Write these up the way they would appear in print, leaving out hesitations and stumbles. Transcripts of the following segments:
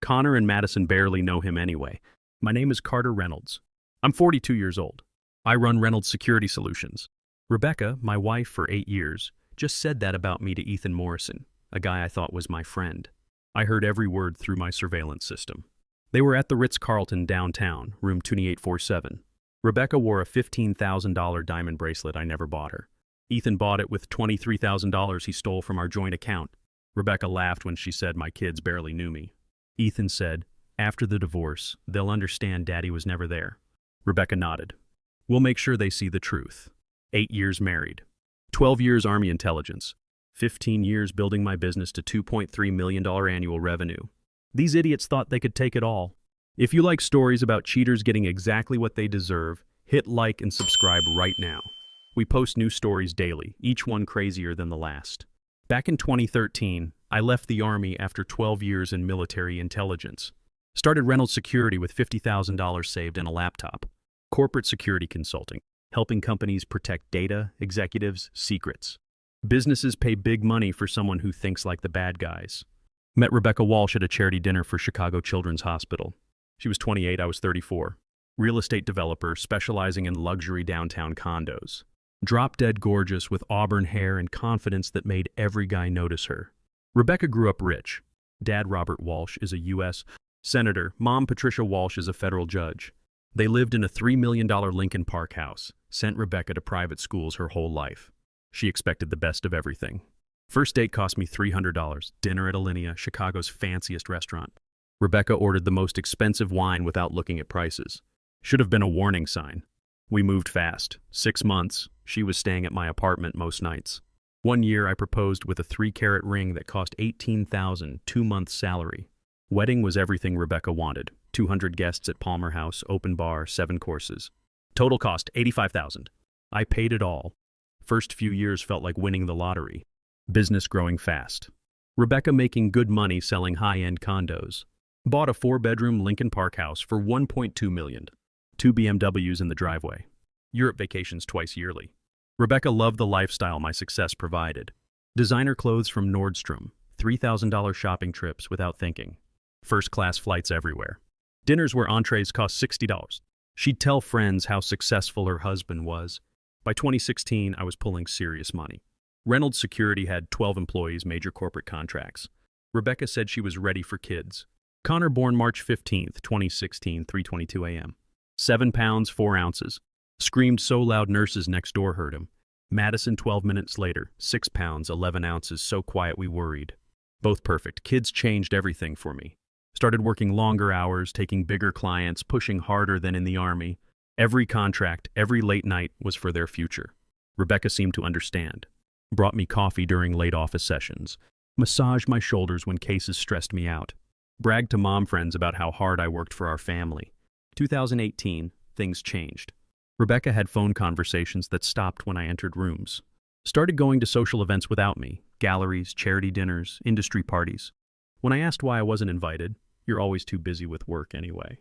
Connor and Madison barely know him anyway. My name is Carter Reynolds. I'm 42 years old. I run Reynolds Security Solutions. Rebecca, my wife for 8 years, just said that about me to Ethan Morrison, a guy I thought was my friend. I heard every word through my surveillance system. They were at the Ritz-Carlton downtown, room 2847. Rebecca wore a $15,000 diamond bracelet I never bought her. Ethan bought it with $23,000 he stole from our joint account. Rebecca laughed when she said my kids barely knew me. Ethan said, after the divorce, they'll understand Daddy was never there. Rebecca nodded. We'll make sure they see the truth. 8 years married. 12 years Army intelligence. 15 years building my business to $2.3 million annual revenue. These idiots thought they could take it all. If you like stories about cheaters getting exactly what they deserve, hit like and subscribe right now. We post new stories daily, each one crazier than the last. Back in 2013, I left the Army after 12 years in military intelligence. Started Reynolds Security with $50,000 saved and a laptop. Corporate security consulting, helping companies protect data, executives, secrets. Businesses pay big money for someone who thinks like the bad guys. Met Rebecca Walsh at a charity dinner for Chicago Children's Hospital. She was 28, I was 34. Real estate developer specializing in luxury downtown condos. Drop-dead gorgeous with auburn hair and confidence that made every guy notice her. Rebecca grew up rich. Dad Robert Walsh is a U.S. Senator. Mom Patricia Walsh is a federal judge. They lived in a $3 million Lincoln Park house, sent Rebecca to private schools her whole life. She expected the best of everything. First date cost me $300, dinner at Alinea, Chicago's fanciest restaurant. Rebecca ordered the most expensive wine without looking at prices. Should have been a warning sign. We moved fast. 6 months, she was staying at my apartment most nights. 1 year I proposed with a 3-carat ring that cost $18,000, 2 months' salary. Wedding was everything Rebecca wanted. 200 guests at Palmer House, open bar, 7 courses. Total cost $85,000. I paid it all. First few years felt like winning the lottery. Business growing fast. Rebecca making good money selling high-end condos. Bought a 4-bedroom Lincoln Park house for $1.2 million. 2 BMWs in the driveway. Europe vacations twice yearly. Rebecca loved the lifestyle my success provided. Designer clothes from Nordstrom. $3,000 shopping trips without thinking. First-class flights everywhere. Dinners where entrees cost $60. She'd tell friends how successful her husband was. By 2016, I was pulling serious money. Reynolds Security had 12 employees, major corporate contracts. Rebecca said she was ready for kids. Connor born March 15, 2016, 3:22 a.m. 7 pounds, 4 ounces. Screamed so loud nurses next door heard him. Madison 12 minutes later, 6 pounds, 11 ounces, so quiet we worried. Both perfect. Kids changed everything for me. Started working longer hours, taking bigger clients, pushing harder than in the Army. Every contract, every late night was for their future. Rebecca seemed to understand. Brought me coffee during late office sessions. Massaged my shoulders when cases stressed me out. Bragged to mom friends about how hard I worked for our family. 2018, things changed. Rebecca had phone conversations that stopped when I entered rooms. Started going to social events without me. Galleries, charity dinners, industry parties. When I asked why I wasn't invited, "You're always too busy with work anyway."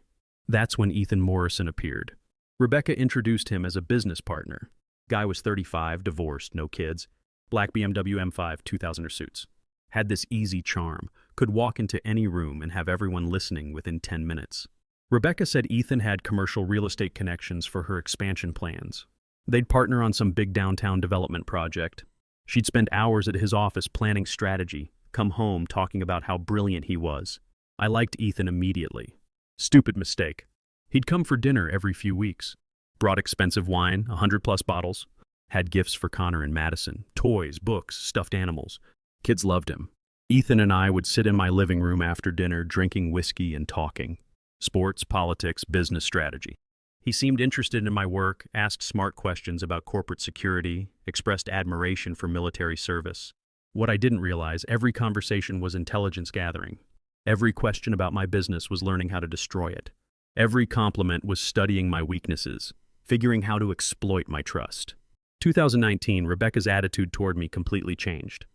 That's when Ethan Morrison appeared. Rebecca introduced him as a business partner. Guy was 35, divorced, no kids. Black BMW M5, 2000er suits. Had this easy charm, could walk into any room and have everyone listening within 10 minutes. Rebecca said Ethan had commercial real estate connections for her expansion plans. They'd partner on some big downtown development project. She'd spend hours at his office planning strategy, come home talking about how brilliant he was. I liked Ethan immediately. Stupid mistake. He'd come for dinner every few weeks. Brought expensive wine, 100+ bottles. Had gifts for Connor and Madison, toys, books, stuffed animals. Kids loved him. Ethan and I would sit in my living room after dinner, drinking whiskey and talking. Sports, politics, business strategy. He seemed interested in my work, asked smart questions about corporate security, expressed admiration for military service. What I didn't realize, every conversation was intelligence gathering. Every question about my business was learning how to destroy it. Every compliment was studying my weaknesses, figuring how to exploit my trust. 2019, Rebecca's attitude toward me completely changed.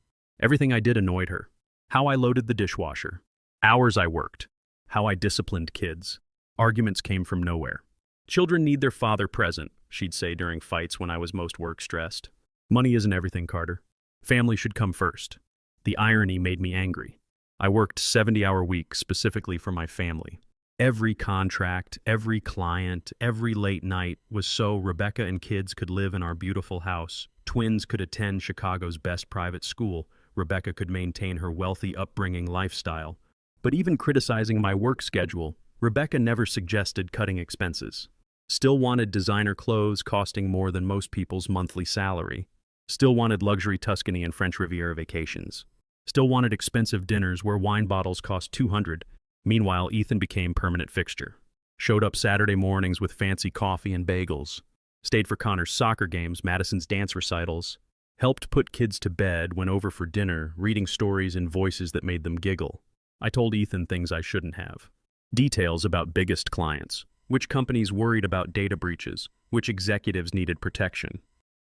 Everything I did annoyed her. How I loaded the dishwasher. Hours I worked. How I disciplined kids. Arguments came from nowhere. "Children need their father present," she'd say during fights when I was most work-stressed. "Money isn't everything, Carter. Family should come first." The irony made me angry. I worked 70-hour weeks specifically for my family. Every contract, every client, every late night was so Rebecca and kids could live in our beautiful house. Twins could attend Chicago's best private school. Rebecca could maintain her wealthy upbringing lifestyle. But even criticizing my work schedule, Rebecca never suggested cutting expenses. Still wanted designer clothes costing more than most people's monthly salary. Still wanted luxury Tuscany and French Riviera vacations. Still wanted expensive dinners where wine bottles cost $200. Meanwhile, Ethan became permanent fixture. Showed up Saturday mornings with fancy coffee and bagels. Stayed for Connor's soccer games, Madison's dance recitals. Helped put kids to bed, went over for dinner, reading stories in voices that made them giggle. I told Ethan things I shouldn't have. Details about biggest clients. Which companies worried about data breaches. Which executives needed protection.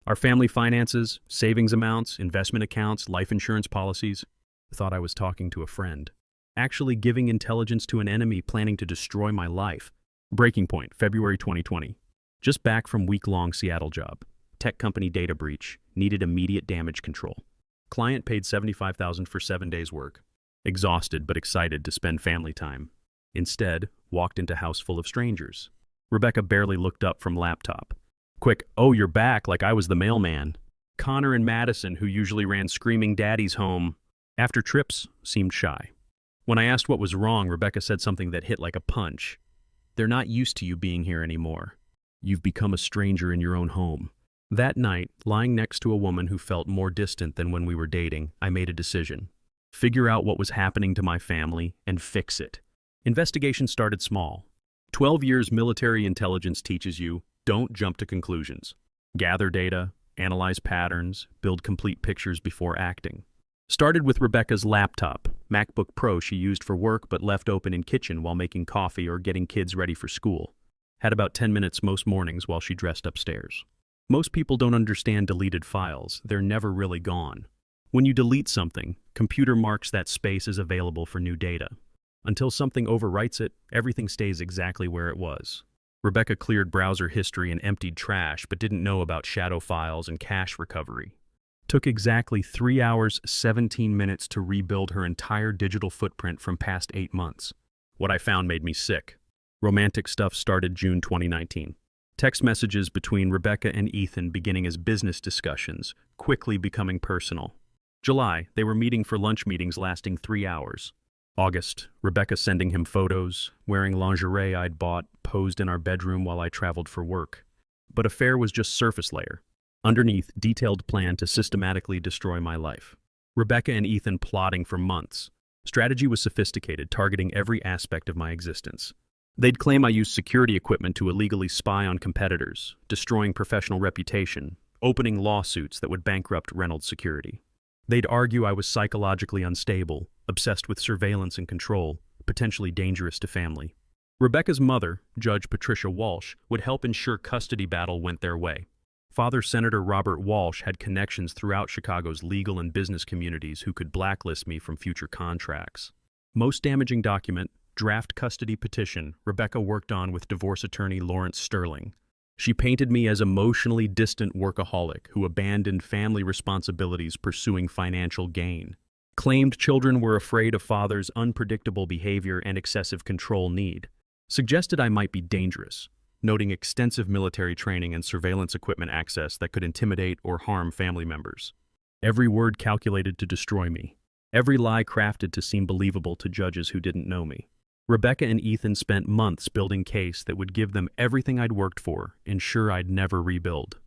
Our family finances, savings amounts, investment accounts, life insurance policies. Thought I was talking to a friend. Actually giving intelligence to an enemy planning to destroy my life. Breaking point, February 2020. Just back from week-long Seattle job. Tech company data breach. Needed immediate damage control. Client paid $75,000 for 7 days' work. Exhausted but excited to spend family time. Instead, walked into house full of strangers. Rebecca barely looked up from laptop. Quick, "Oh, you're back," like I was the mailman. Connor and Madison, who usually ran screaming daddies home, after trips, seemed shy. When I asked what was wrong, Rebecca said something that hit like a punch. "They're not used to you being here anymore. You've become a stranger in your own home." That night, lying next to a woman who felt more distant than when we were dating, I made a decision. Figure out what was happening to my family and fix it. Investigation started small. 12 years military intelligence teaches you, don't jump to conclusions. Gather data, analyze patterns, build complete pictures before acting. Started with Rebecca's laptop, MacBook Pro she used for work but left open in kitchen while making coffee or getting kids ready for school. Had about 10 minutes most mornings while she dressed upstairs. Most people don't understand deleted files. They're never really gone. When you delete something, computer marks that space as available for new data. Until something overwrites it, everything stays exactly where it was. Rebecca cleared browser history and emptied trash but didn't know about shadow files and cache recovery. Took exactly 3 hours, 17 minutes to rebuild her entire digital footprint from past 8 months. What I found made me sick. Romantic stuff started June 2019. Text messages between Rebecca and Ethan beginning as business discussions, quickly becoming personal. July, they were meeting for lunch meetings lasting 3 hours. August, Rebecca sending him photos, wearing lingerie I'd bought, posed in our bedroom while I traveled for work. But affair was just surface layer. Underneath, detailed plan to systematically destroy my life. Rebecca and Ethan plotting for months. Strategy was sophisticated, targeting every aspect of my existence. They'd claim I used security equipment to illegally spy on competitors, destroying professional reputation, opening lawsuits that would bankrupt Reynolds Security. They'd argue I was psychologically unstable, obsessed with surveillance and control, potentially dangerous to family. Rebecca's mother, Judge Patricia Walsh, would help ensure custody battle went their way. Father Senator Robert Walsh had connections throughout Chicago's legal and business communities who could blacklist me from future contracts. Most damaging document, draft custody petition, Rebecca worked on with divorce attorney Lawrence Sterling. She painted me as emotionally distant workaholic who abandoned family responsibilities pursuing financial gain. Claimed children were afraid of father's unpredictable behavior and excessive control need. Suggested I might be dangerous, noting extensive military training and surveillance equipment access that could intimidate or harm family members. Every word calculated to destroy me. Every lie crafted to seem believable to judges who didn't know me. Rebecca and Ethan spent months building case that would give them everything I'd worked for, ensure I'd never rebuild.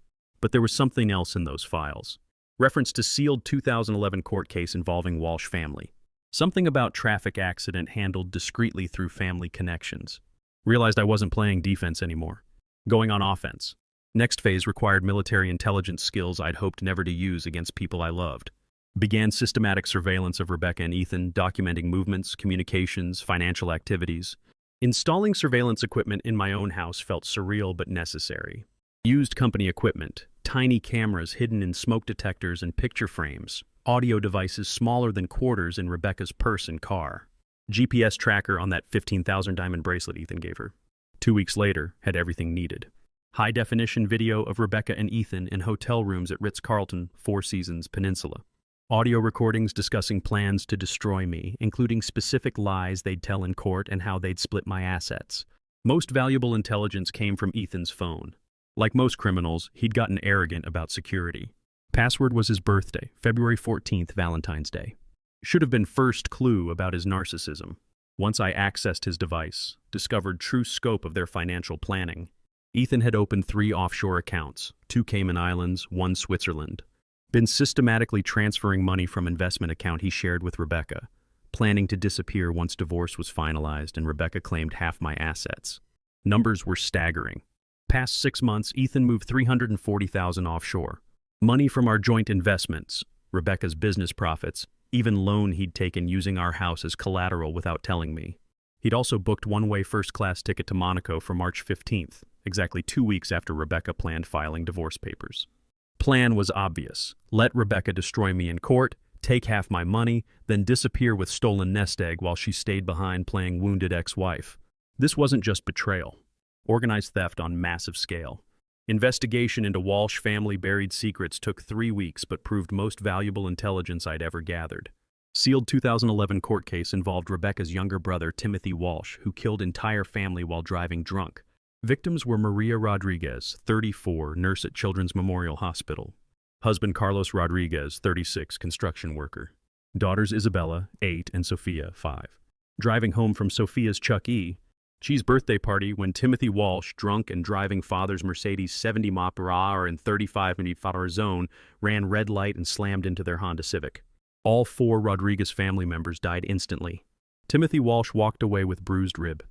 But there was something else in those files. Reference to sealed 2011 court case involving Walsh family. Something about traffic accident handled discreetly through family connections. Realized I wasn't playing defense anymore. Going on offense. Next phase required military intelligence skills I'd hoped never to use against people I loved. Began systematic surveillance of Rebecca and Ethan, documenting movements, communications, financial activities. Installing surveillance equipment in my own house felt surreal but necessary. Used company equipment, tiny cameras hidden in smoke detectors and picture frames, audio devices smaller than quarters in Rebecca's purse and car. GPS tracker on that $15,000 diamond bracelet Ethan gave her. 2 weeks later, had everything needed. High-definition video of Rebecca and Ethan in hotel rooms at Ritz-Carlton, Four Seasons, Peninsula. Audio recordings discussing plans to destroy me, including specific lies they'd tell in court and how they'd split my assets. Most valuable intelligence came from Ethan's phone. Like most criminals, he'd gotten arrogant about security. Password was his birthday, February 14th, Valentine's Day. Should have been first clue about his narcissism. Once I accessed his device, discovered true scope of their financial planning. Ethan had opened 3 offshore accounts, 2 Cayman Islands, 1 Switzerland. Been systematically transferring money from investment account he shared with Rebecca, planning to disappear once divorce was finalized and Rebecca claimed half my assets. Numbers were staggering. Past 6 months, Ethan moved $340,000 offshore. Money from our joint investments, Rebecca's business profits, even loan he'd taken using our house as collateral without telling me. He'd also booked one-way first-class ticket to Monaco for March 15th, exactly 2 weeks after Rebecca planned filing divorce papers. Plan was obvious. Let Rebecca destroy me in court, take half my money, then disappear with stolen nest egg while she stayed behind playing wounded ex-wife. This wasn't just betrayal. Organized theft on massive scale. Investigation into Walsh family buried secrets took 3 weeks but proved most valuable intelligence I'd ever gathered. Sealed 2011 court case involved Rebecca's younger brother, Timothy Walsh, who killed entire family while driving drunk. Victims were Maria Rodriguez, 34, nurse at Children's Memorial Hospital. Husband Carlos Rodriguez, 36, construction worker. Daughters Isabella, 8, and Sophia, 5. Driving home from Sophia's Chuck E. Cheese birthday party when Timothy Walsh, drunk and driving father's Mercedes 70 mph in 35 mph zone, ran red light and slammed into their Honda Civic. All 4 Rodriguez family members died instantly. Timothy Walsh walked away with bruised rib.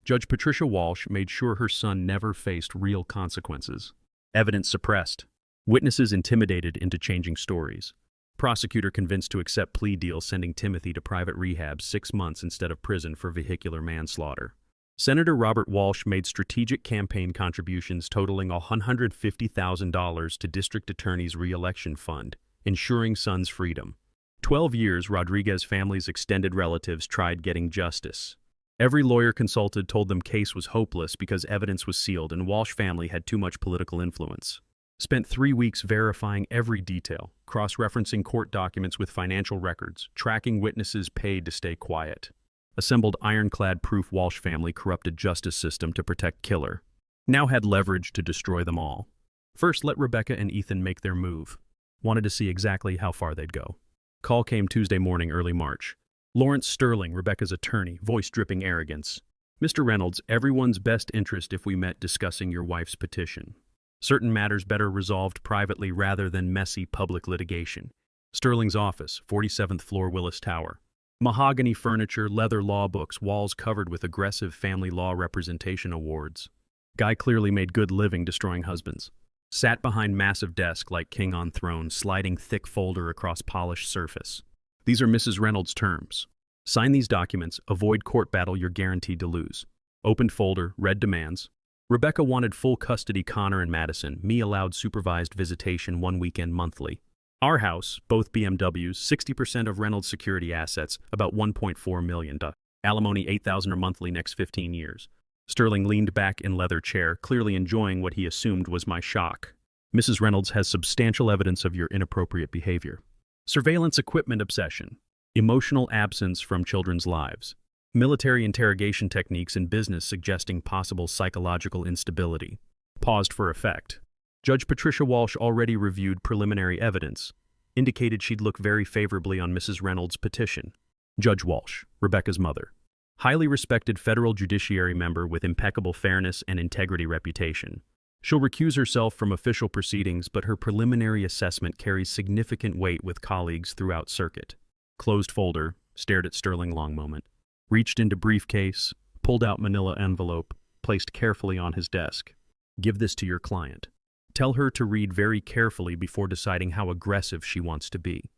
Judge Patricia Walsh made sure her son never faced real consequences. Evidence suppressed. Witnesses intimidated into changing stories. Prosecutor convinced to accept plea deal sending Timothy to private rehab 6 months instead of prison for vehicular manslaughter. Senator Robert Walsh made strategic campaign contributions totaling $150,000 to district attorney's re-election fund, ensuring son's freedom. 12 years, Rodriguez family's extended relatives tried getting justice. Every lawyer consulted told them case was hopeless because evidence was sealed and Walsh family had too much political influence. Spent 3 weeks verifying every detail, cross-referencing court documents with financial records, tracking witnesses paid to stay quiet. Assembled ironclad proof Walsh family corrupted justice system to protect killer. Now had leverage to destroy them all. First, let Rebecca and Ethan make their move. Wanted to see exactly how far they'd go. Call came Tuesday morning, early March. Lawrence Sterling, Rebecca's attorney, voice dripping arrogance. Mr. Reynolds, everyone's best interest if we met discussing your wife's petition. Certain matters better resolved privately rather than messy public litigation. Sterling's office, 47th floor Willis Tower. Mahogany furniture, leather law books, walls covered with aggressive family law representation awards. Guy clearly made good living destroying husbands. Sat behind massive desk like king on throne, sliding thick folder across polished surface. These are Mrs. Reynolds' terms. Sign these documents, avoid court battle you're guaranteed to lose. Opened folder, read demands. Rebecca wanted full custody Connor and Madison, me allowed supervised visitation 1 weekend monthly. Our house, both BMWs, 60% of Reynolds' security assets, about $1.4 million. Alimony $8,000 monthly next 15 years. Sterling leaned back in leather chair, clearly enjoying what he assumed was my shock. Mrs. Reynolds has substantial evidence of your inappropriate behavior. Surveillance equipment obsession. Emotional absence from children's lives. Military interrogation techniques in business suggesting possible psychological instability. Paused for effect. Judge Patricia Walsh already reviewed preliminary evidence, indicated she'd look very favorably on Mrs. Reynolds' petition. Judge Walsh, Rebecca's mother. Highly respected federal judiciary member with impeccable fairness and integrity reputation. She'll recuse herself from official proceedings, but her preliminary assessment carries significant weight with colleagues throughout circuit. Closed folder, stared at Sterling long moment. Reached into briefcase, pulled out manila envelope, placed carefully on his desk. Give this to your client. Tell her to read very carefully before deciding how aggressive she wants to be.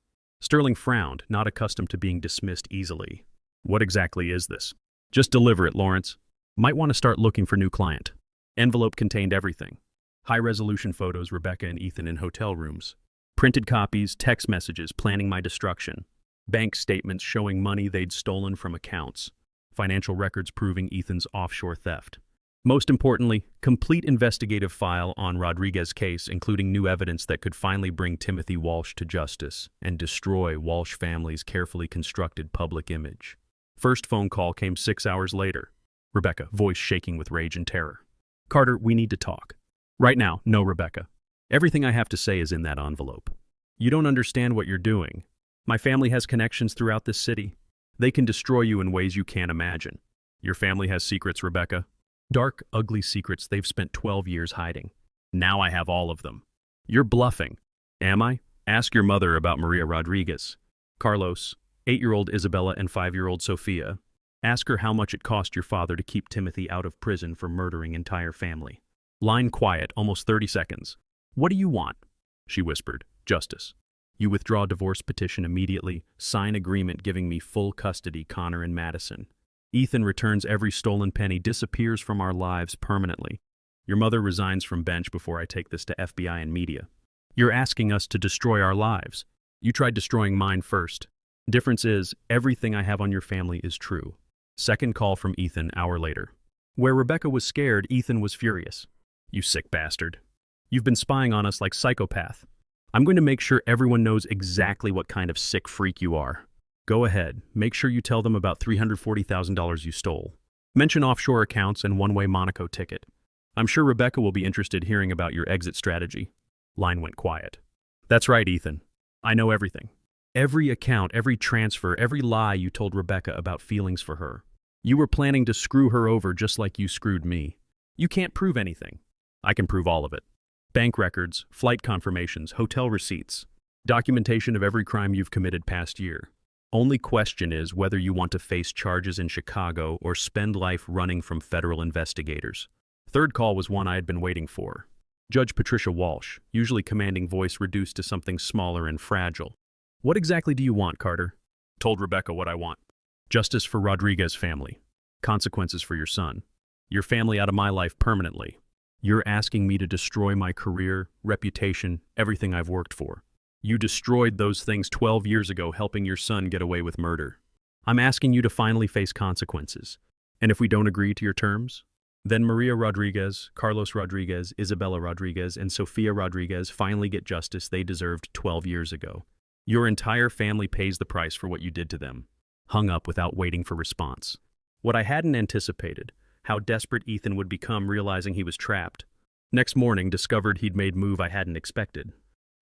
Sterling frowned, not accustomed to being dismissed easily. What exactly is this? Just deliver it, Lawrence. Might want to start looking for new client. Envelope contained everything. High-resolution photos Rebecca and Ethan in hotel rooms. Printed copies, text messages planning my destruction. Bank statements showing money they'd stolen from accounts. Financial records proving Ethan's offshore theft. Most importantly, complete investigative file on Rodriguez's case, including new evidence that could finally bring Timothy Walsh to justice and destroy Walsh family's carefully constructed public image. First phone call came 6 hours later. Rebecca, voice shaking with rage and terror. Carter, we need to talk. Right now. No, Rebecca. Everything I have to say is in that envelope. You don't understand what you're doing. My family has connections throughout this city. They can destroy you in ways you can't imagine. Your family has secrets, Rebecca. Dark, ugly secrets they've spent 12 years hiding. Now I have all of them. You're bluffing. Am I? Ask your mother about Maria Rodriguez. Carlos, 8-year-old Isabella and 5-year-old Sofia. Ask her how much it cost your father to keep Timothy out of prison for murdering entire family. Line quiet, almost 30 seconds. What do you want? She whispered. Justice. You withdraw divorce petition immediately, sign agreement giving me full custody, Connor and Madison. Ethan returns every stolen penny, disappears from our lives permanently. Your mother resigns from bench before I take this to FBI and media. You're asking us to destroy our lives. You tried destroying mine first. Difference is, everything I have on your family is true. Second call from Ethan, hour later. Where Rebecca was scared, Ethan was furious. You sick bastard. You've been spying on us like psychopath. I'm going to make sure everyone knows exactly what kind of sick freak you are. Go ahead, make sure you tell them about $340,000 you stole. Mention offshore accounts and one-way Monaco ticket. I'm sure Rebecca will be interested hearing about your exit strategy. Line went quiet. That's right, Ethan. I know everything. Every account, every transfer, every lie you told Rebecca about feelings for her. You were planning to screw her over just like you screwed me. You can't prove anything. I can prove all of it. Bank records, flight confirmations, hotel receipts, documentation of every crime you've committed past year. Only question is whether you want to face charges in Chicago or spend life running from federal investigators. Third call was one I had been waiting for. Judge Patricia Walsh, usually commanding voice reduced to something smaller and fragile. What exactly do you want, Carter? Told Rebecca what I want. Justice for Rodriguez family. Consequences for your son. Your family out of my life permanently. You're asking me to destroy my career, reputation, everything I've worked for. You destroyed those things 12 years ago, helping your son get away with murder. I'm asking you to finally face consequences. And if we don't agree to your terms, then Maria Rodriguez, Carlos Rodriguez, Isabella Rodriguez, and Sofia Rodriguez finally get justice they deserved 12 years ago. Your entire family pays the price for what you did to them. Hung up without waiting for response. What I hadn't anticipated, how desperate Ethan would become realizing he was trapped. Next morning, discovered he'd made move I hadn't expected.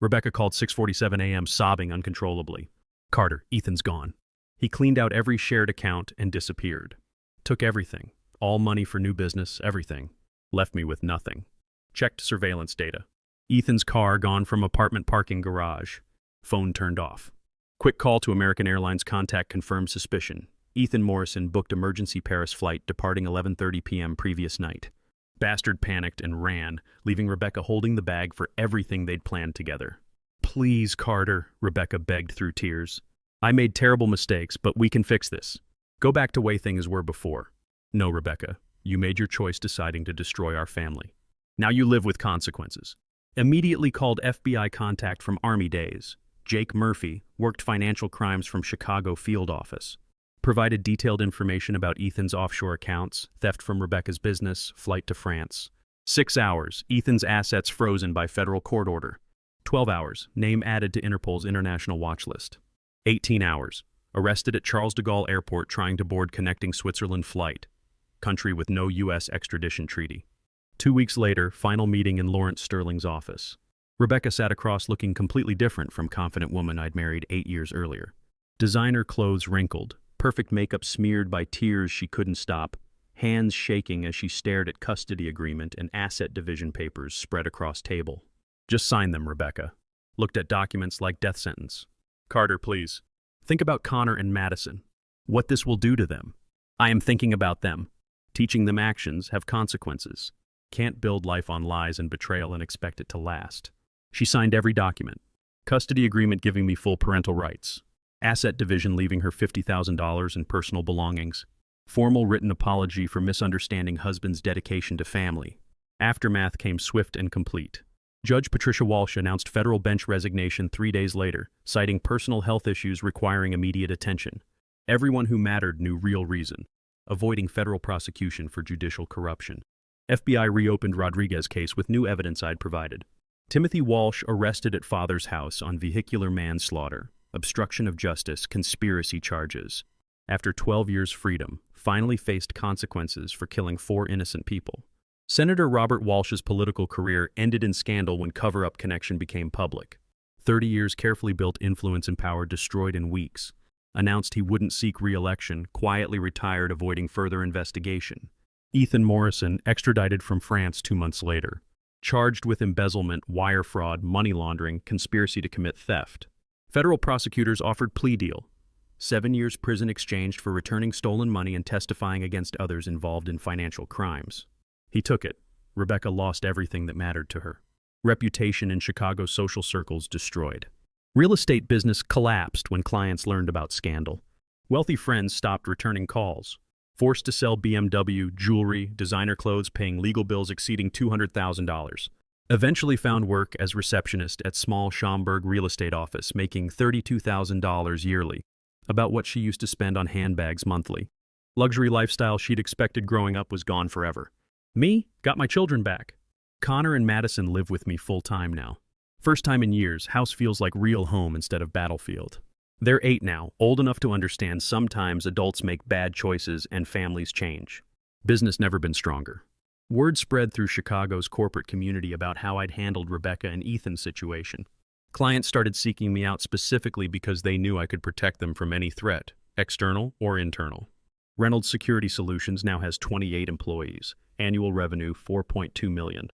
Rebecca called 6:47 a.m. sobbing uncontrollably. Carter, Ethan's gone. He cleaned out every shared account and disappeared. Took everything. All money for new business, everything. Left me with nothing. Checked surveillance data. Ethan's car gone from apartment parking garage. Phone turned off. Quick call to American Airlines contact confirmed suspicion. Ethan Morrison booked emergency Paris flight departing 11:30 p.m. previous night. Bastard panicked and ran, leaving Rebecca holding the bag for everything they'd planned together. Please, Carter, Rebecca begged through tears. I made terrible mistakes, but we can fix this. Go back to way things were before. No, Rebecca, you made your choice deciding to destroy our family. Now you live with consequences. Immediately called FBI contact from Army days. Jake Murphy worked financial crimes from Chicago field office. Provided detailed information about Ethan's offshore accounts, theft from Rebecca's business, flight to France. 6 hours, Ethan's assets frozen by federal court order. 12 hours, name added to Interpol's international watch list. 18 hours, arrested at Charles de Gaulle Airport trying to board connecting Switzerland flight. Country with no U.S. extradition treaty. 2 weeks later, final meeting in Lawrence Sterling's office. Rebecca sat across looking completely different from confident woman I'd married 8 years earlier. Designer clothes wrinkled. Perfect makeup smeared by tears she couldn't stop, hands shaking as she stared at custody agreement and asset division papers spread across table. Just sign them, Rebecca. Looked at documents like death sentence. Carter, please. Think about Connor and Madison. What this will do to them. I am thinking about them. Teaching them actions have consequences. Can't build life on lies and betrayal and expect it to last. She signed every document. Custody agreement giving me full parental rights. Asset division leaving her $50,000 in personal belongings. Formal written apology for misunderstanding husband's dedication to family. Aftermath came swift and complete. Judge Patricia Walsh announced federal bench resignation 3 days later, citing personal health issues requiring immediate attention. Everyone who mattered knew real reason, avoiding federal prosecution for judicial corruption. FBI reopened Rodriguez's case with new evidence I'd provided. Timothy Walsh arrested at father's house on vehicular manslaughter, obstruction of justice, conspiracy charges. After 12 years' freedom, finally faced consequences for killing 4 innocent people. Senator Robert Walsh's political career ended in scandal when cover-up connection became public. 30 years carefully built influence and power destroyed in weeks. Announced he wouldn't seek re-election, quietly retired avoiding further investigation. Ethan Morrison extradited from France 2 months later. Charged with embezzlement, wire fraud, money laundering, conspiracy to commit theft. Federal prosecutors offered plea deal. 7 years prison exchanged for returning stolen money and testifying against others involved in financial crimes. He took it. Rebecca lost everything that mattered to her. Reputation in Chicago's social circles destroyed. Real estate business collapsed when clients learned about scandal. Wealthy friends stopped returning calls. Forced to sell BMW, jewelry, designer clothes, paying legal bills exceeding $200,000. Eventually found work as receptionist at small Schaumburg real estate office, making $32,000 yearly, about what she used to spend on handbags monthly. Luxury lifestyle she'd expected growing up was gone forever. Me? Got my children back. Connor and Madison live with me full-time now. First time in years, house feels like real home instead of battlefield. They're 8 now, old enough to understand sometimes adults make bad choices and families change. Business never been stronger. Word spread through Chicago's corporate community about how I'd handled Rebecca and Ethan's situation. Clients started seeking me out specifically because they knew I could protect them from any threat, external or internal. Reynolds Security Solutions now has 28 employees, annual revenue $4.2 million.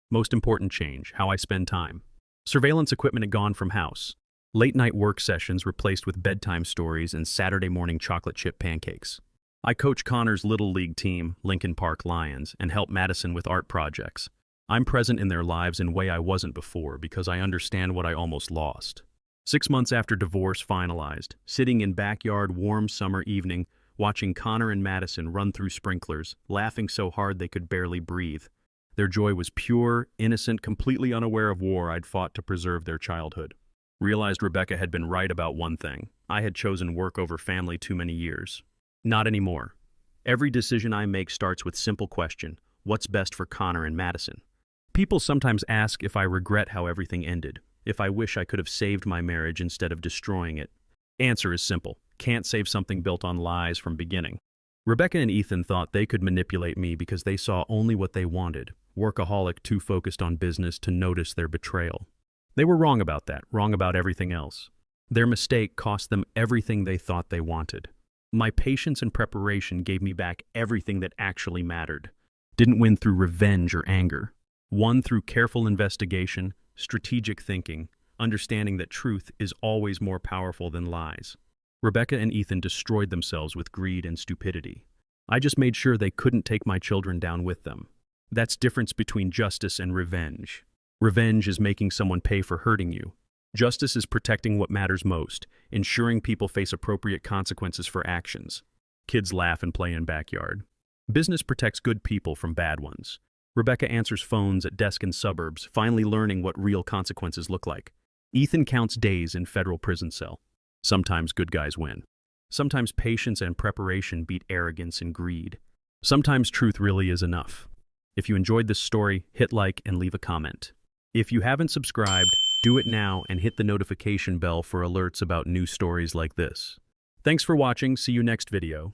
Most important change, how I spend time. Surveillance equipment had gone from house. Late-night work sessions replaced with bedtime stories and Saturday morning chocolate chip pancakes. I coach Connor's Little League team, Lincoln Park Lions, and help Madison with art projects. I'm present in their lives in a way I wasn't before because I understand what I almost lost. 6 months after divorce finalized, sitting in backyard warm summer evening, watching Connor and Madison run through sprinklers, laughing so hard they could barely breathe. Their joy was pure, innocent, completely unaware of war I'd fought to preserve their childhood. Realized Rebecca had been right about one thing. I had chosen work over family too many years. Not anymore. Every decision I make starts with simple question: what's best for Connor and Madison? People sometimes ask if I regret how everything ended, if I wish I could have saved my marriage instead of destroying it. Answer is simple: can't save something built on lies from beginning. Rebecca and Ethan thought they could manipulate me because they saw only what they wanted, workaholic too focused on business to notice their betrayal. They were wrong about that, wrong about everything else. Their mistake cost them everything they thought they wanted. My patience and preparation gave me back everything that actually mattered. Didn't win through revenge or anger. Won through careful investigation, strategic thinking, understanding that truth is always more powerful than lies. Rebecca and Ethan destroyed themselves with greed and stupidity. I just made sure they couldn't take my children down with them. That's the difference between justice and revenge. Revenge is making someone pay for hurting you. Justice is protecting what matters most, ensuring people face appropriate consequences for actions. Kids laugh and play in backyard. Business protects good people from bad ones. Rebecca answers phones at desk in suburbs, finally learning what real consequences look like. Ethan counts days in federal prison cell. Sometimes good guys win. Sometimes patience and preparation beat arrogance and greed. Sometimes truth really is enough. If you enjoyed this story, hit like and leave a comment. If you haven't subscribed, do it now and hit the notification bell for alerts about new stories like this. Thanks for watching. See you next video.